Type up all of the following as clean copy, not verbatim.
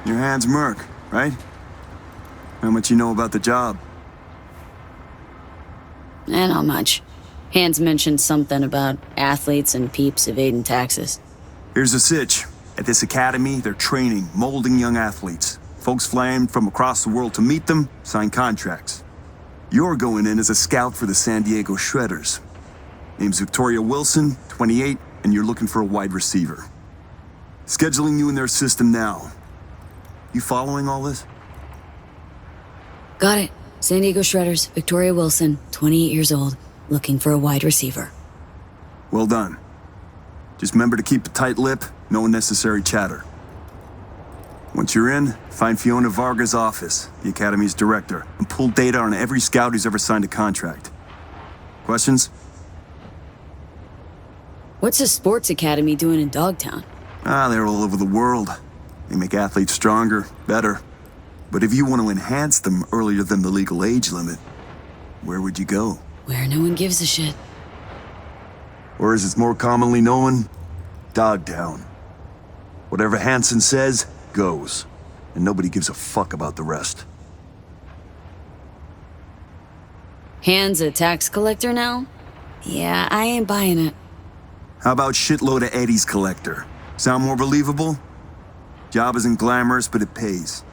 Your hand's Merc, right? How much you know about the job? Not much. Hans mentioned something about athletes and peeps evading taxes. Here's the sitch. At this academy, they're training, molding young athletes. Folks flying from across the world to meet them, sign contracts. You're going in as a scout for the San Diego Shredders. Name's Victoria Wilson, 28, and you're looking for a wide receiver. Scheduling you in their system now. You following all this? Got it. San Diego Shredders, Victoria Wilson, 28 years old, looking for a wide receiver. Well done. Just remember to keep a tight lip, no unnecessary chatter. Once you're in, find Fiona Varga's office, the Academy's director, and pull data on every scout who's ever signed a contract. Questions? What's a sports academy doing in Dogtown? They're all over the world. They make athletes stronger, better. But if you want to enhance them earlier than the legal age limit, where would you go? Where no one gives a shit. Or as it's more commonly known, Dogtown. Whatever Hansen says, goes. And nobody gives a fuck about the rest. Hans a tax collector now? Yeah, I ain't buying it. How about shitload of Eddie's collector? Sound more believable? Job isn't glamorous, but it pays.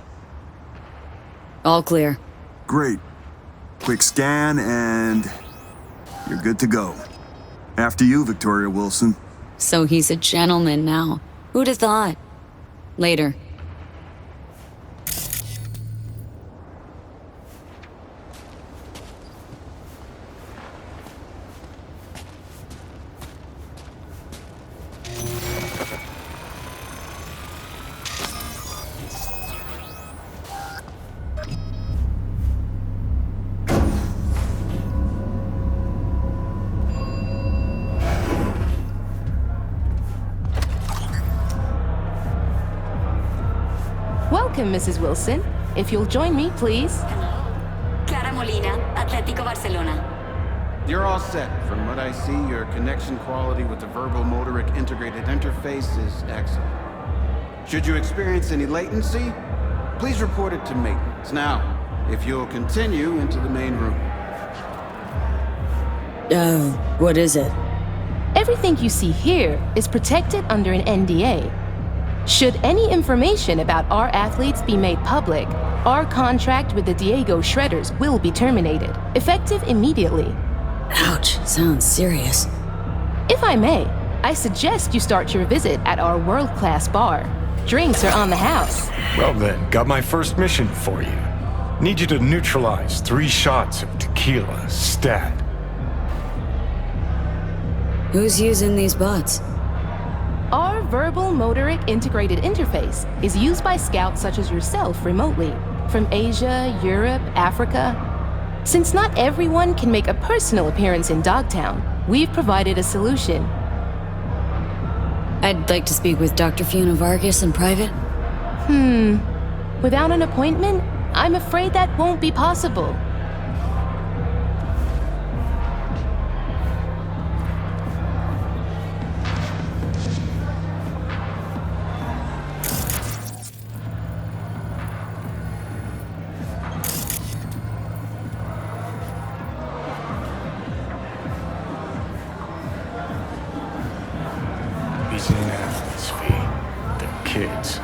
All clear. Great. Quick scan and you're good to go. After you, Victoria Wilson. So he's a gentleman now. Who'd have thought? Later. Welcome, Mrs. Wilson. If you'll join me, please. Hello. Clara Molina, Atlético Barcelona. You're all set. From what I see, your connection quality with the verbal-motoric integrated interface is excellent. Should you experience any latency, please report it to maintenance. Now, if you'll continue into the main room. What is it? Everything you see here is protected under an NDA. Should any information about our athletes be made public, our contract with the Diego Shredders will be terminated, effective immediately. Ouch, sounds serious. If I may, I suggest you start your visit at our world-class bar. Drinks are on the house. Well then, got my first mission for you. Need you to neutralize 3 shots of tequila, stat. Who's using these bots? Our verbal-motoric integrated interface is used by scouts such as yourself remotely, from Asia, Europe, Africa. Since not everyone can make a personal appearance in Dogtown, we've provided a solution. I'd like to speak with Dr. Fiona Vargas in private. Without an appointment, I'm afraid that won't be possible. These ain't athletes, V. They're kids.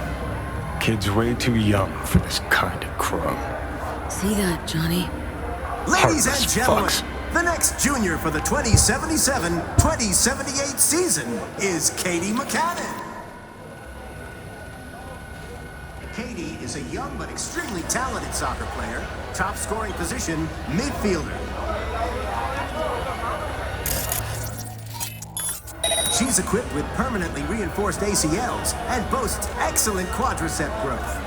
Kids way too young for this kind of crumb. See that, Johnny? Ladies and Heartless gentlemen, fucks. the next junior for the 2077-2078 season is Katie McCannon. Katie is a young but extremely talented soccer player, top scoring position, midfielder. She's equipped with permanently reinforced ACLs and boasts excellent quadricep growth.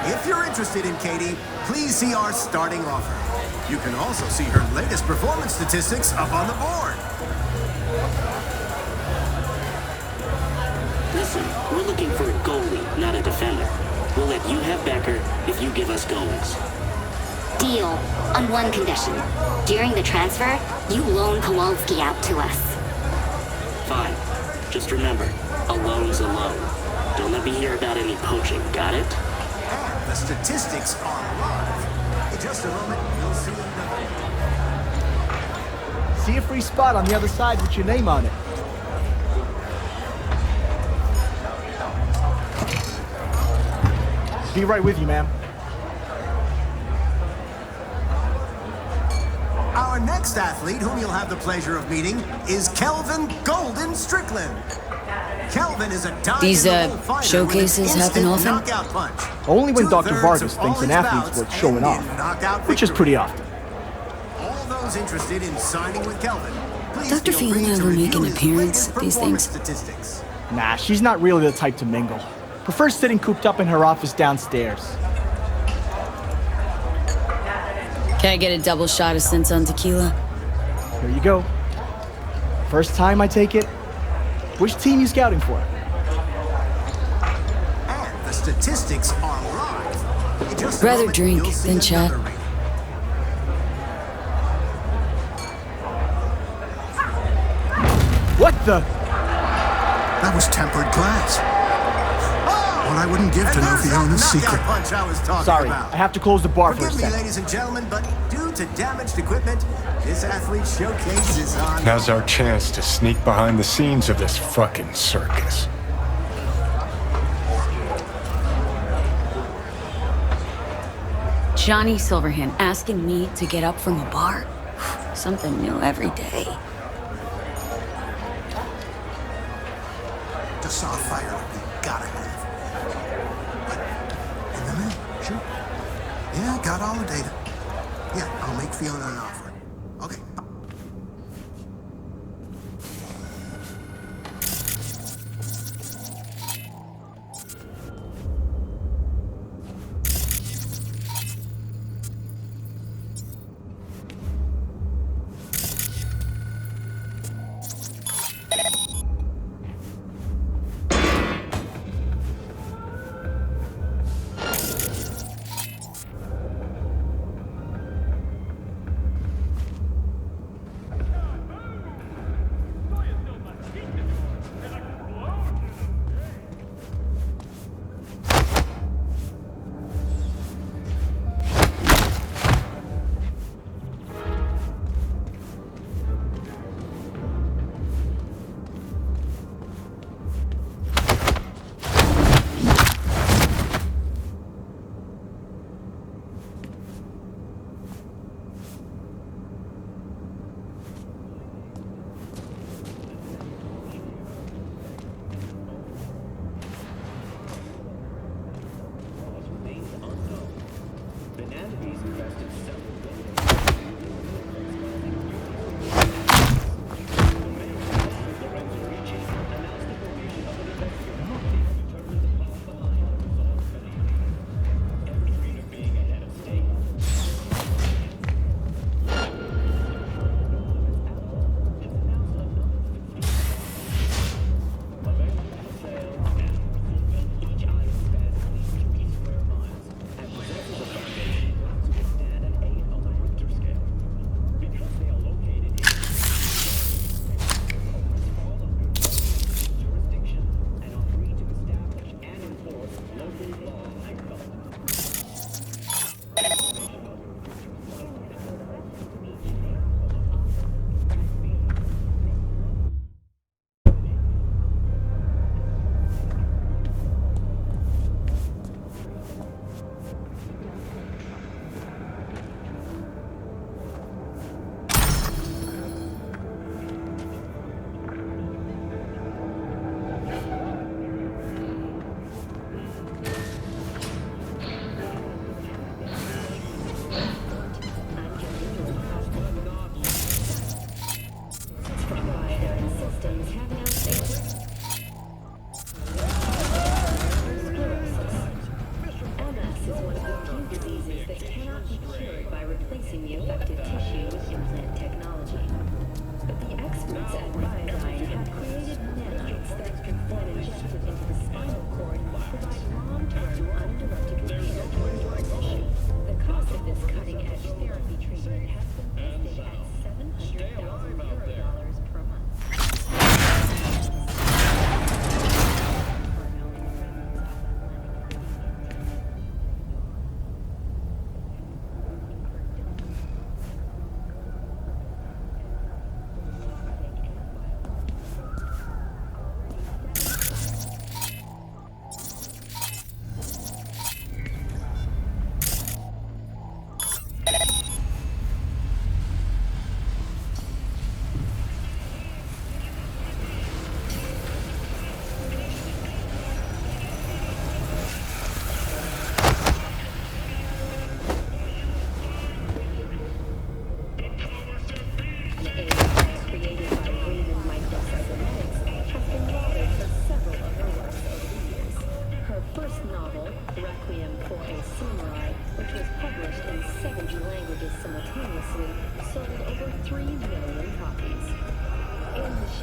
If you're interested in Katie, please see our starting offer. You can also see her latest performance statistics up on the board. Listen, we're looking for a goalie, not a defender. We'll let you have Becker if you give us goals. Deal, on one condition. During the transfer, you loan Kowalski out to us. Fine. Just remember, a loan's a loan. Don't let me hear about any poaching, got it? And the statistics are live. In just a moment, you'll see them. See a free spot on the other side with your name on it. Be right with you, ma'am. Our next athlete, whom you'll have the pleasure of meeting, is Kelvin Golden Strickland. Kelvin is a These, dyed-in-the-wool fighter showcases with an happen instant often? knockout punch. Only when Dr. 2/3 Vargas of all thinks an his athlete's bouts worth showing end off, in knockout which is victory. pretty often. All those interested in signing with Kelvin, please Dr. feel free Fiona to ever make review an his appearance latest at these performance things? statistics. Nah, she's not really the type to mingle. Prefers sitting cooped up in her office downstairs. Can I get a double shot of Sense tequila? Here you go. First time, I take it. Which team you scouting for? And the statistics are live. In just a Rather moment, drink you'll see than chat. another rating. What the? That was tempered glass. What I wouldn't give to know Fiona's secret. Punch I was talking Sorry, about. I have to close the bar for a Forgive me, second. ladies and gentlemen, but due to damaged equipment, this athlete showcase is on. Now's our chance to sneak behind the scenes of this fucking circus. Johnny Silverhand asking me to get up from a bar? Something new every day. Just saw a fire that we gotta have. In the minute, sure. Yeah, got all the data. Yeah, I'll make Fiona an offer. Okay.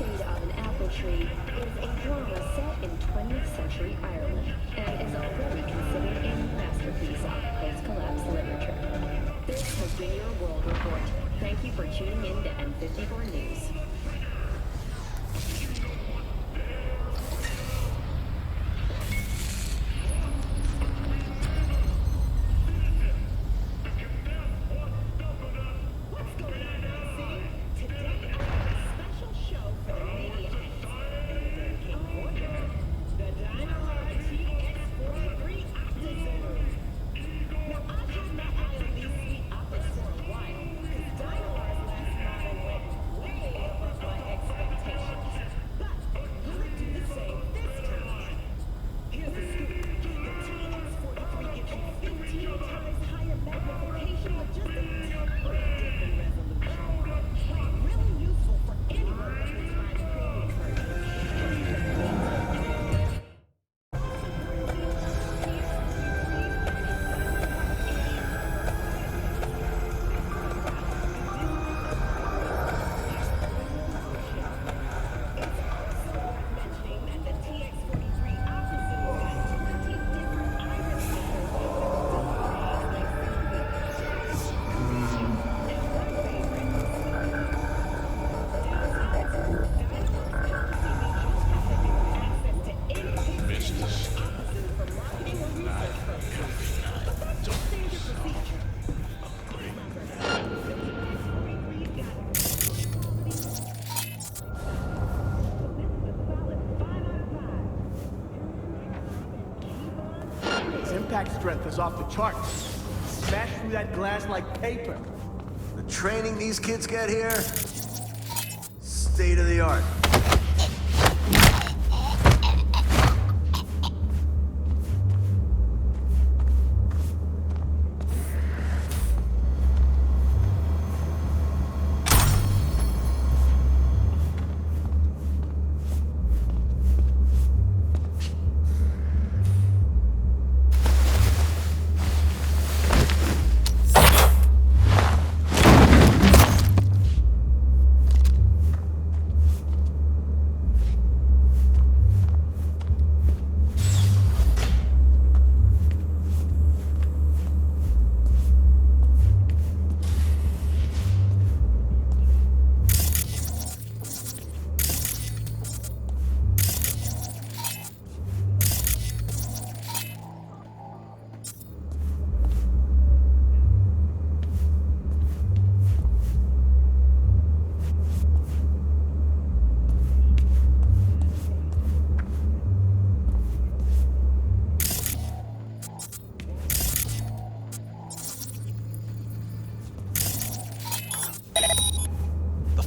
Shade of an Apple Tree is a drama set in 20th century Ireland and is already considered a masterpiece of post-collapse literature. This has been your World Report. Thank you for tuning in to N54 News. Impact strength is off the charts. Smash through that glass like paper. The training these kids get here, state of the art.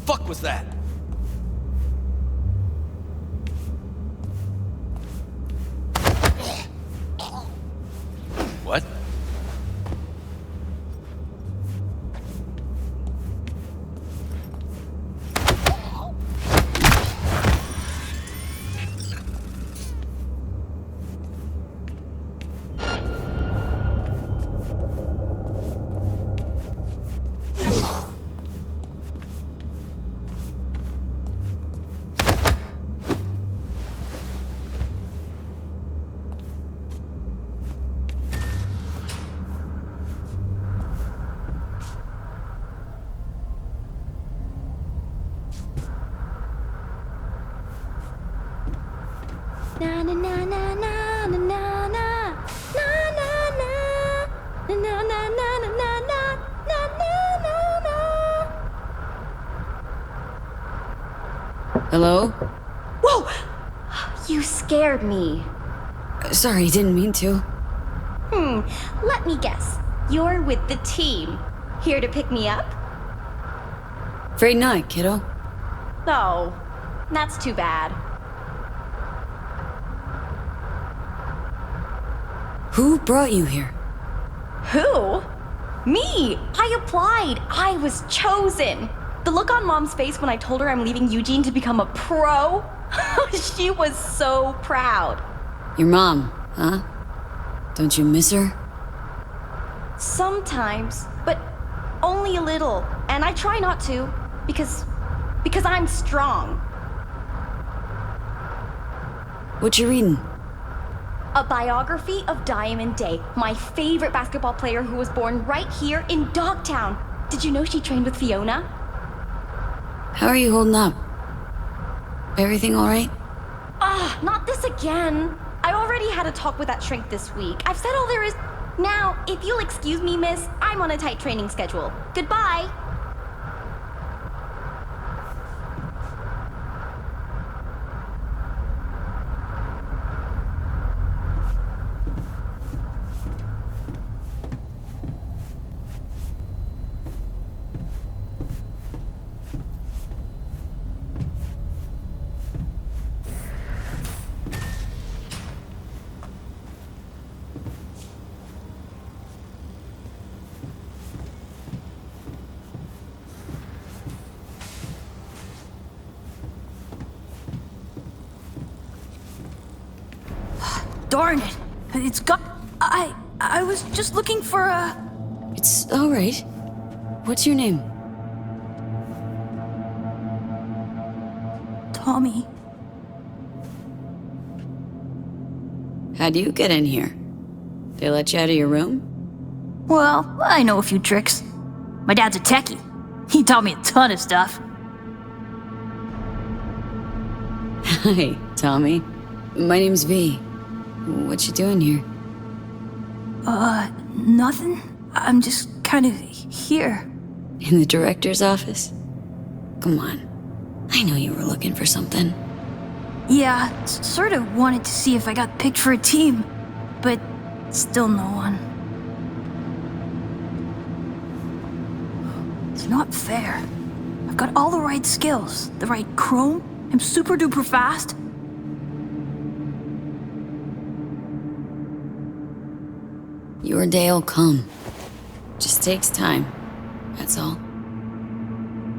Fuck was that? What? Na na na na na na na na na na na na na na na na na. Hello? Whoa! You scared me. Sorry, didn't mean to. Let me guess. You're with the team. Here to pick me up? Afraid not, kiddo. Oh, that's too bad. Who brought you here? Who? Me! I applied! I was chosen! The look on Mom's face when I told her I'm leaving Eugene to become a pro? She was so proud. Your mom, huh? Don't you miss her? Sometimes, but only a little. And I try not to, because I'm strong. What you reading? A biography of Diamond Day, my favorite basketball player who was born right here in Dogtown. Did you know she trained with Fiona? How are you holding up? Everything all right? Not this again. I already had a talk with that shrink this week. I've said all there is. Now, if you'll excuse me, miss, I'm on a tight training schedule. Goodbye. Darn it. It's got... I was just looking for a... It's all right. What's your name? Tommy. How'd you get in here? They let you out of your room? Well, I know a few tricks. My dad's a techie. He taught me a ton of stuff. Hi, Tommy. My name's V. What you doing here? Nothing. I'm just kind of here. In the director's office? Come on. I know you were looking for something. Yeah, sort of wanted to see if I got picked for a team, but still no one. It's not fair. I've got all the right skills, the right chrome, I'm super duper fast. Your day'll come. Just takes time. That's all.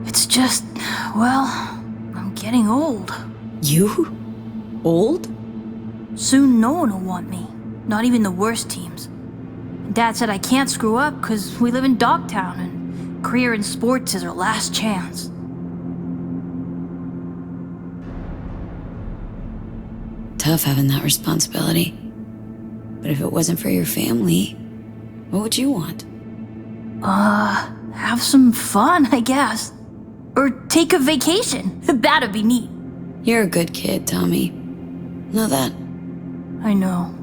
It's just, well, I'm getting old. You? Old? Soon no one will want me. Not even the worst teams. Dad said I can't screw up because we live in Dogtown and career in sports is our last chance. Tough having that responsibility. But if it wasn't for your family, what would you want? Have some fun, I guess. Or take a vacation. That'd be neat. You're a good kid, Tommy. Know that. I know.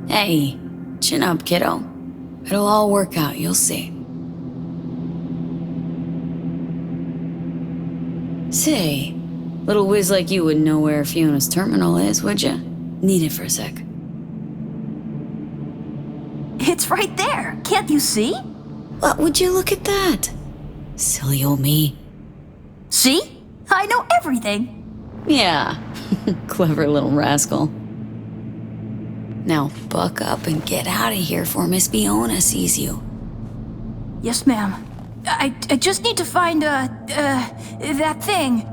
Hey, chin up, kiddo. It'll all work out, you'll see. Say, little whiz like you wouldn't know where Fiona's terminal is, would ya? Need it for a sec. It's right there. Can't you see? What would you look at that? Silly old me. See? I know everything. Yeah, clever little rascal. Now buck up and get out of here before Miss Fiona sees you. Yes, ma'am. I just need to find, that thing.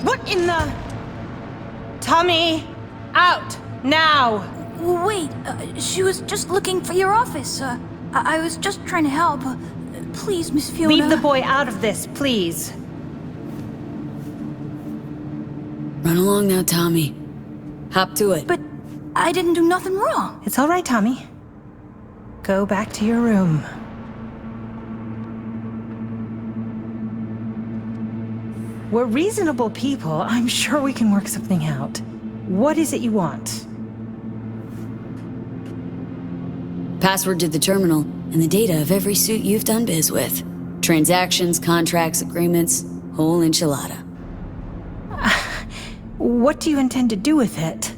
What in the... Tommy, out, now! Wait, she was just looking for your office. I was just trying to help. Please, Miss Fiona. Leave the boy out of this, please. Run along now, Tommy. Hop to it. But I didn't do nothing wrong. It's all right, Tommy. Go back to your room. We're reasonable people. I'm sure we can work something out. What is it you want? Password to the terminal and the data of every suit you've done biz with. Transactions, contracts, agreements, whole enchilada. What do you intend to do with it?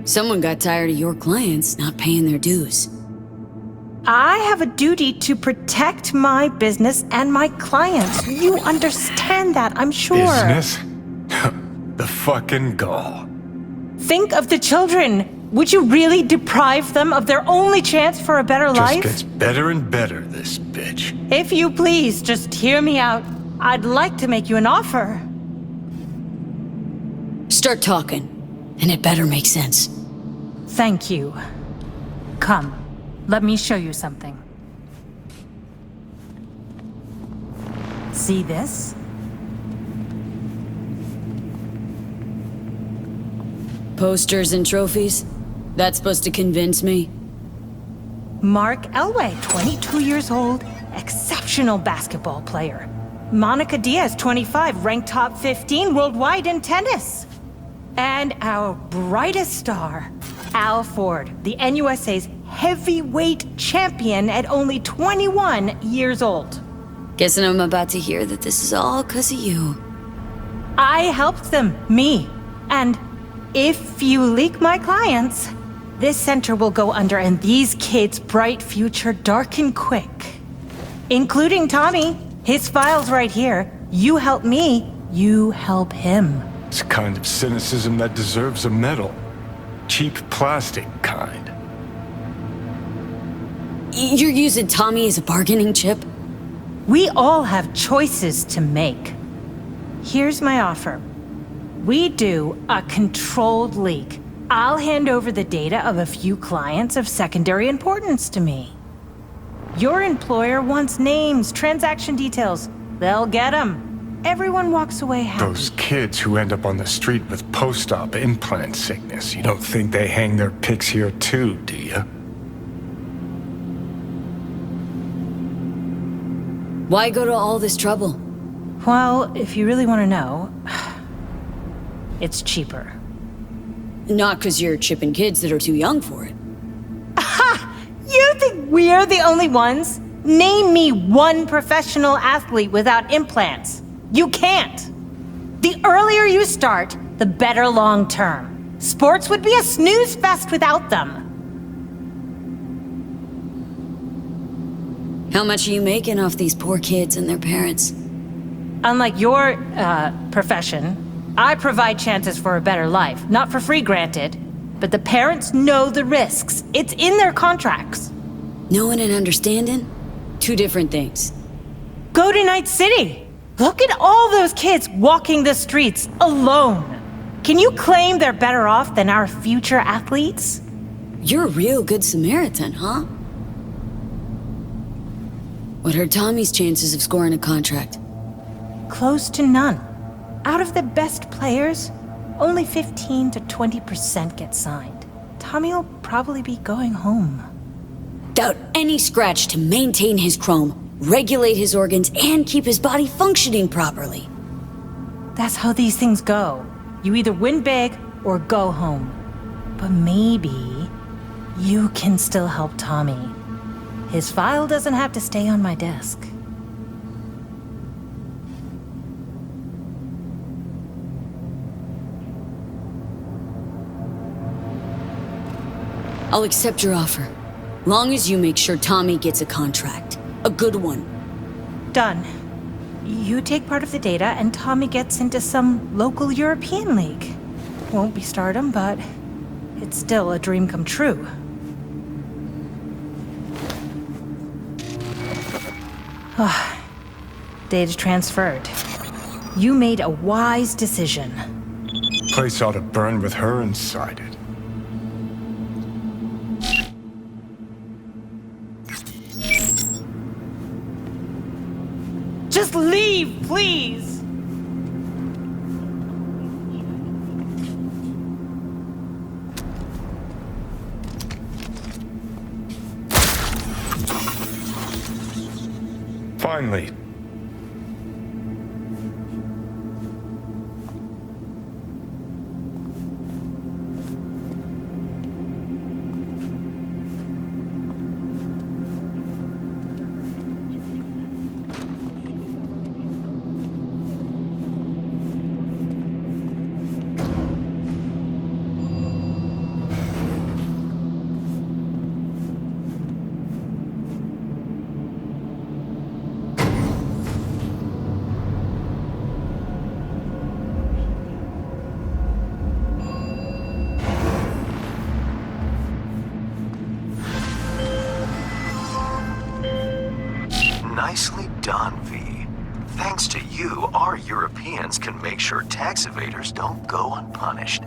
Someone got tired of your clients not paying their dues. I have a duty to protect my business and my clients. You understand that, I'm sure. Business? The fucking gall. Think of the children. Would you really deprive them of their only chance for a better life? Just gets better and better, this bitch. If you please, just hear me out. I'd like to make you an offer. Start talking, and it better make sense. Thank you. Come, let me show you something. See this? Posters and trophies? That's supposed to convince me? Mark Elway, 22 years old, exceptional basketball player. Monica Diaz, 25, ranked top 15 worldwide in tennis. And our brightest star, Al Ford, the NUSA's heavyweight champion at only 21 years old. Guessing I'm about to hear that this is all 'cause of you. I helped them, me. And if you leak my clients, this center will go under and these kids' bright future darken quick. Including Tommy. His file's right here. You help me, you help him. It's a kind of cynicism that deserves a medal. Cheap plastic kind. You're using Tommy as a bargaining chip? We all have choices to make. Here's my offer. We do a controlled leak. I'll hand over the data of a few clients of secondary importance to me. Your employer wants names, transaction details. They'll get them. Everyone walks away happy. Those kids who end up on the street with post-op implant sickness, you don't think they hang their pics here too, do you? Why go to all this trouble? Well, if you really want to know, it's cheaper. Not 'cause you're chipping kids that are too young for it. Aha! You think we're the only ones? Name me one professional athlete without implants. You can't. The earlier you start, the better long term. Sports would be a snooze fest without them. How much are you making off these poor kids and their parents? Unlike your, profession, I provide chances for a better life. Not for free, granted. But the parents know the risks. It's in their contracts. Knowing and understanding? Two different things. Go to Night City. Look at all those kids walking the streets alone. Can you claim they're better off than our future athletes? You're a real good Samaritan, huh? What are Tommy's chances of scoring a contract? Close to none. Out of the best players, only 15 to 20% get signed. Tommy'll probably be going home. Without any scratch to maintain his chrome, regulate his organs, and keep his body functioning properly. That's how these things go. You either win big or go home. But maybe you can still help Tommy. His file doesn't have to stay on my desk. I'll accept your offer, long as you make sure Tommy gets a contract. A good one. Done. You take part of the data and Tommy gets into some local European league. Won't be stardom, but it's still a dream come true. Data transferred. You made a wise decision. Place ought to burn with her inside it. Just leave, please! Finally. Nicely done, V. Thanks to you, our Europeans can make sure tax evaders don't go unpunished.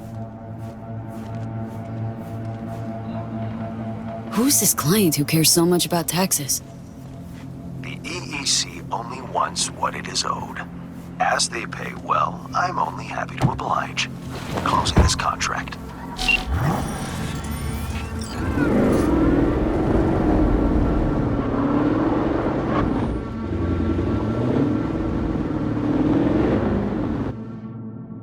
Who's this client who cares so much about taxes? The EEC only wants what it is owed. As they pay well, I'm only happy to oblige. Closing this contract